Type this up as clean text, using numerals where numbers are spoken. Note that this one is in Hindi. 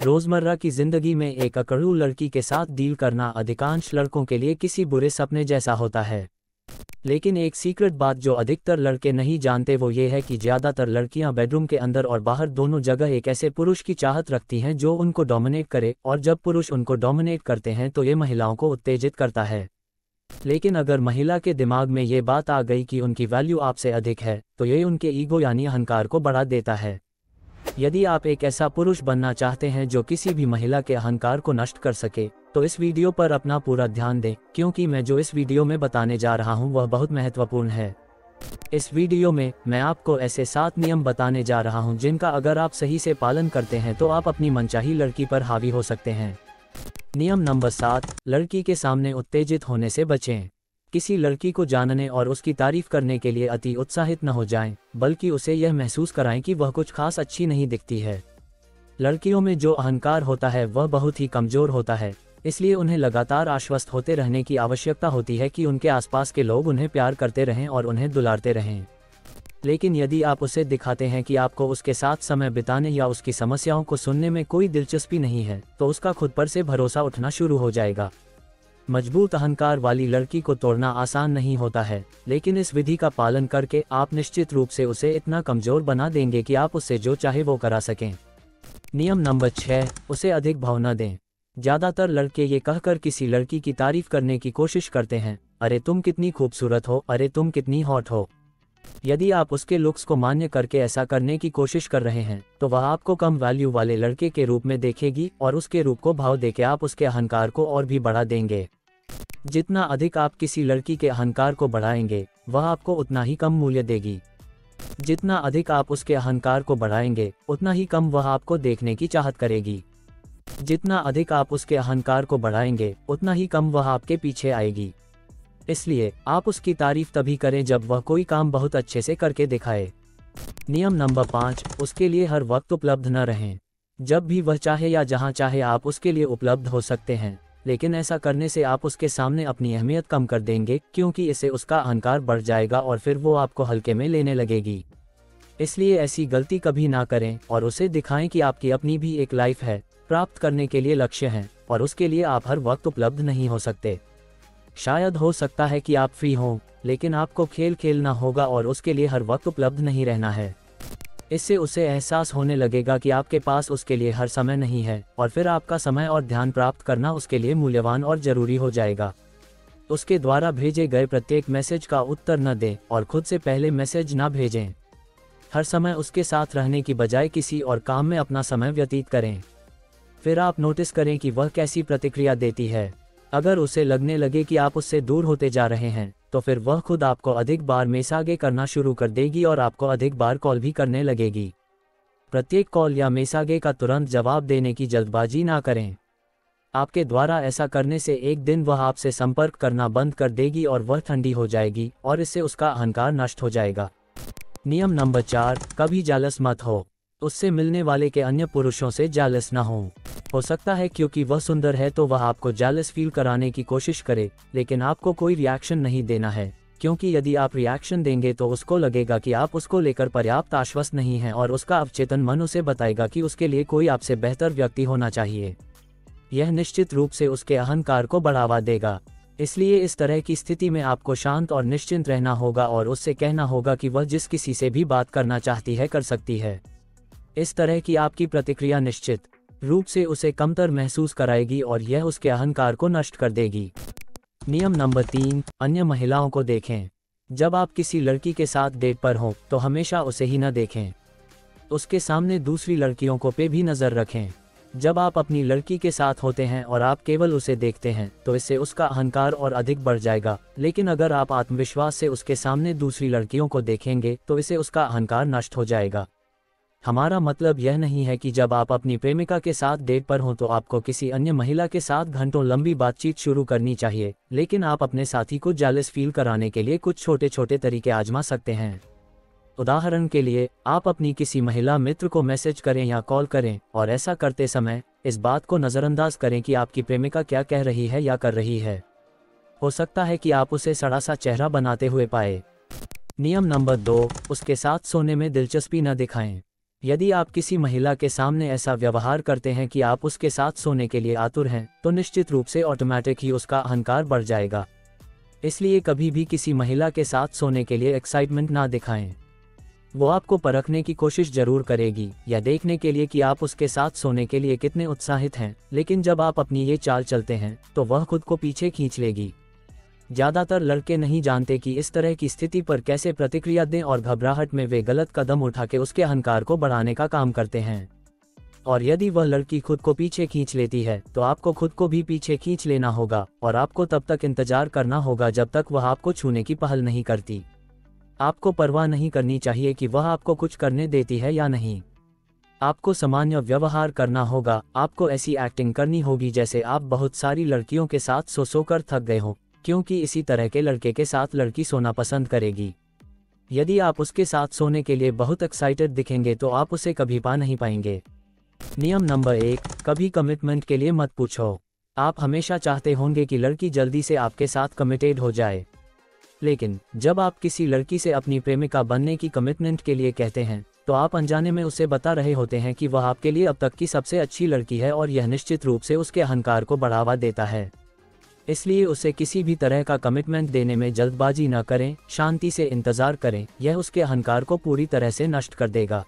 रोजमर्रा की जिंदगी में एक अकड़ू लड़की के साथ डील करना अधिकांश लड़कों के लिए किसी बुरे सपने जैसा होता है। लेकिन एक सीक्रेट बात जो अधिकतर लड़के नहीं जानते वो ये है कि ज़्यादातर लड़कियां बेडरूम के अंदर और बाहर दोनों जगह एक ऐसे पुरुष की चाहत रखती हैं जो उनको डोमिनेट करे, और जब पुरुष उनको डोमिनेट करते हैं तो ये महिलाओं को उत्तेजित करता है। लेकिन अगर महिला के दिमाग में ये बात आ गई कि उनकी वैल्यू आपसे अधिक है तो ये उनके ईगो यानी अहंकार को बढ़ा देता है। यदि आप एक ऐसा पुरुष बनना चाहते हैं जो किसी भी महिला के अहंकार को नष्ट कर सके तो इस वीडियो पर अपना पूरा ध्यान दें, क्योंकि मैं जो इस वीडियो में बताने जा रहा हूं वह बहुत महत्वपूर्ण है। इस वीडियो में मैं आपको ऐसे 7 नियम बताने जा रहा हूं जिनका अगर आप सही से पालन करते हैं तो आप अपनी मनचाही लड़की पर हावी हो सकते हैं। नियम नंबर 7, लड़की के सामने उत्तेजित होने से बचें। किसी लड़की को जानने और उसकी तारीफ करने के लिए अति उत्साहित न हो जाएं, बल्कि उसे यह महसूस कराएं कि वह कुछ खास अच्छी नहीं दिखती है। लड़कियों में जो अहंकार होता है वह बहुत ही कमजोर होता है, इसलिए उन्हें लगातार आश्वस्त होते रहने की आवश्यकता होती है कि उनके आसपास के लोग उन्हें प्यार करते रहें और उन्हें दुलारते रहें। लेकिन यदि आप उसे दिखाते हैं कि आपको उसके साथ समय बिताने या उसकी समस्याओं को सुनने में कोई दिलचस्पी नहीं है तो उसका खुद पर से भरोसा उठना शुरू हो जाएगा। मजबूत अहंकार वाली लड़की को तोड़ना आसान नहीं होता है, लेकिन इस विधि का पालन करके आप निश्चित रूप से उसे इतना कमजोर बना देंगे कि आप उससे जो चाहे वो करा सकें। नियम नंबर 6, उसे अधिक भाव न दें। ज़्यादातर लड़के ये कहकर किसी लड़की की तारीफ करने की कोशिश करते हैं, अरे तुम कितनी खूबसूरत हो, अरे तुम कितनी हॉट हो। यदि आप उसके लुक्स को मान्य करके ऐसा करने की कोशिश कर रहे हैं तो वह आपको कम वैल्यू वाले लड़के के रूप में देखेगी और उसके रूप को भाव देके आप उसके अहंकार को और भी बढ़ा देंगे। जितना अधिक आप किसी लड़की के अहंकार को बढ़ाएंगे वह आपको उतना ही कम मूल्य देगी। जितना अधिक आप उसके अहंकार को बढ़ाएंगे उतना ही कम वह आपको देखने की चाहत करेगी। जितना अधिक आप उसके अहंकार को बढ़ाएंगे उतना ही कम वह आपके पीछे आएगी। इसलिए आप उसकी तारीफ तभी करें जब वह कोई काम बहुत अच्छे से करके दिखाए। नियम नंबर 5, उसके लिए हर वक्त उपलब्ध न रहें। जब भी वह चाहे या जहां चाहे आप उसके लिए उपलब्ध हो सकते हैं, लेकिन ऐसा करने से आप उसके सामने अपनी अहमियत कम कर देंगे, क्योंकि इससे उसका अहंकार बढ़ जाएगा और फिर वो आपको हल्के में लेने लगेगी। इसलिए ऐसी गलती कभी ना करें और उसे दिखाएं कि आपकी अपनी भी एक लाइफ है, प्राप्त करने के लिए लक्ष्य हैं और उसके लिए आप हर वक्त उपलब्ध नहीं हो सकते। शायद हो सकता है कि आप फ्री हों, लेकिन आपको खेल खेलना होगा और उसके लिए हर वक्त उपलब्ध नहीं रहना है। इससे उसे एहसास होने लगेगा कि आपके पास उसके लिए हर समय नहीं है और फिर आपका समय और ध्यान प्राप्त करना उसके लिए मूल्यवान और जरूरी हो जाएगा। उसके द्वारा भेजे गए प्रत्येक मैसेज का उत्तर न दें और खुद से पहले मैसेज न भेजें। हर समय उसके साथ रहने की बजाय किसी और काम में अपना समय व्यतीत करें। फिर आप नोटिस करें कि वह कैसी प्रतिक्रिया देती है। अगर उसे लगने लगे कि आप उससे दूर होते जा रहे हैं तो फिर वह खुद आपको अधिक बार मेसागे करना शुरू कर देगी और आपको अधिक बार कॉल भी करने लगेगी। प्रत्येक कॉल या मेसागे का तुरंत जवाब देने की जल्दबाजी ना करें। आपके द्वारा ऐसा करने से एक दिन वह आपसे संपर्क करना बंद कर देगी और वह ठंडी हो जाएगी और इससे उसका अहंकार नष्ट हो जाएगा। नियम नंबर 4, कभी जालस मत हो। उससे मिलने वाले के अन्य पुरुषों से जालस ना हो सकता है क्योंकि वह सुंदर है तो वह आपको जालस फील कराने की कोशिश करे, लेकिन आपको कोई रिएक्शन नहीं देना है, क्योंकि यदि आप रिएक्शन देंगे तो उसको लगेगा कि आप उसको लेकर पर्याप्त आश्वस्त नहीं हैं और उसका अवचेतन मन उसे बताएगा कि उसके लिए कोई आपसे बेहतर व्यक्ति होना चाहिए। यह निश्चित रूप से उसके अहंकार को बढ़ावा देगा। इसलिए इस तरह की स्थिति में आपको शांत और निश्चिंत रहना होगा और उससे कहना होगा कि वह जिस किसी से भी बात करना चाहती है कर सकती है। इस तरह की आपकी प्रतिक्रिया निश्चित रूप से उसे कमतर महसूस कराएगी और यह उसके अहंकार को नष्ट कर देगी। नियम नंबर 3, अन्य महिलाओं को देखें। जब आप किसी लड़की के साथ डेट पर हों तो हमेशा उसे ही न देखें। उसके सामने दूसरी लड़कियों को पे भी नज़र रखें। जब आप अपनी लड़की के साथ होते हैं और आप केवल उसे देखते हैं तो इससे उसका अहंकार और अधिक बढ़ जाएगा, लेकिन अगर आप आत्मविश्वास से उसके सामने दूसरी लड़कियों को देखेंगे तो इससे उसका अहंकार नष्ट हो जाएगा। हमारा मतलब यह नहीं है कि जब आप अपनी प्रेमिका के साथ डेट पर हों तो आपको किसी अन्य महिला के साथ घंटों लंबी बातचीत शुरू करनी चाहिए, लेकिन आप अपने साथी को जालस फील कराने के लिए कुछ छोटे छोटे तरीके आजमा सकते हैं। उदाहरण के लिए, आप अपनी किसी महिला मित्र को मैसेज करें या कॉल करें और ऐसा करते समय इस बात को नज़रअंदाज करें कि आपकी प्रेमिका क्या कह रही है या कर रही है। हो सकता है कि आप उसे सड़ा सा चेहरा बनाते हुए पाए। नियम नंबर 2, उसके साथ सोने में दिलचस्पी न दिखाएं। यदि आप किसी महिला के सामने ऐसा व्यवहार करते हैं कि आप उसके साथ सोने के लिए आतुर हैं, तो निश्चित रूप से ऑटोमेटिक ही उसका अहंकार बढ़ जाएगा। इसलिए कभी भी किसी महिला के साथ सोने के लिए एक्साइटमेंट ना दिखाएं। वो आपको परखने की कोशिश जरूर करेगी या देखने के लिए कि आप उसके साथ सोने के लिए कितने उत्साहित हैं, लेकिन जब आप अपनी ये चाल चलते हैं तो वह खुद को पीछे खींच लेगी। ज़्यादातर लड़के नहीं जानते कि इस तरह की स्थिति पर कैसे प्रतिक्रिया दें और घबराहट में वे गलत कदम उठा के उसके अहंकार को बढ़ाने का काम करते हैं। और यदि वह लड़की खुद को पीछे खींच लेती है तो आपको खुद को भी पीछे खींच लेना होगा और आपको तब तक इंतजार करना होगा जब तक वह आपको छूने की पहल नहीं करती। आपको परवाह नहीं करनी चाहिए कि वह आपको कुछ करने देती है या नहीं। आपको सामान्य व्यवहार करना होगा। आपको ऐसी एक्टिंग करनी होगी जैसे आप बहुत सारी लड़कियों के साथ सो कर थक गए हो, क्योंकि इसी तरह के लड़के के साथ लड़की सोना पसंद करेगी। यदि आप उसके साथ सोने के लिए बहुत एक्साइटेड दिखेंगे तो आप उसे कभी पा नहीं पाएंगे। नियम नंबर 1, कभी कमिटमेंट के लिए मत पूछो। आप हमेशा चाहते होंगे कि लड़की जल्दी से आपके साथ कमिटेड हो जाए, लेकिन जब आप किसी लड़की से अपनी प्रेमिका बनने की कमिटमेंट के लिए कहते हैं तो आप अनजाने में उसे बता रहे होते हैं कि वह आपके लिए अब तक की सबसे अच्छी लड़की है, और यह निश्चित रूप से उसके अहंकार को बढ़ावा देता है। इसलिए उसे किसी भी तरह का कमिटमेंट देने में जल्दबाजी न करें, शांति से इंतजार करें, यह उसके अहंकार को पूरी तरह से नष्ट कर देगा।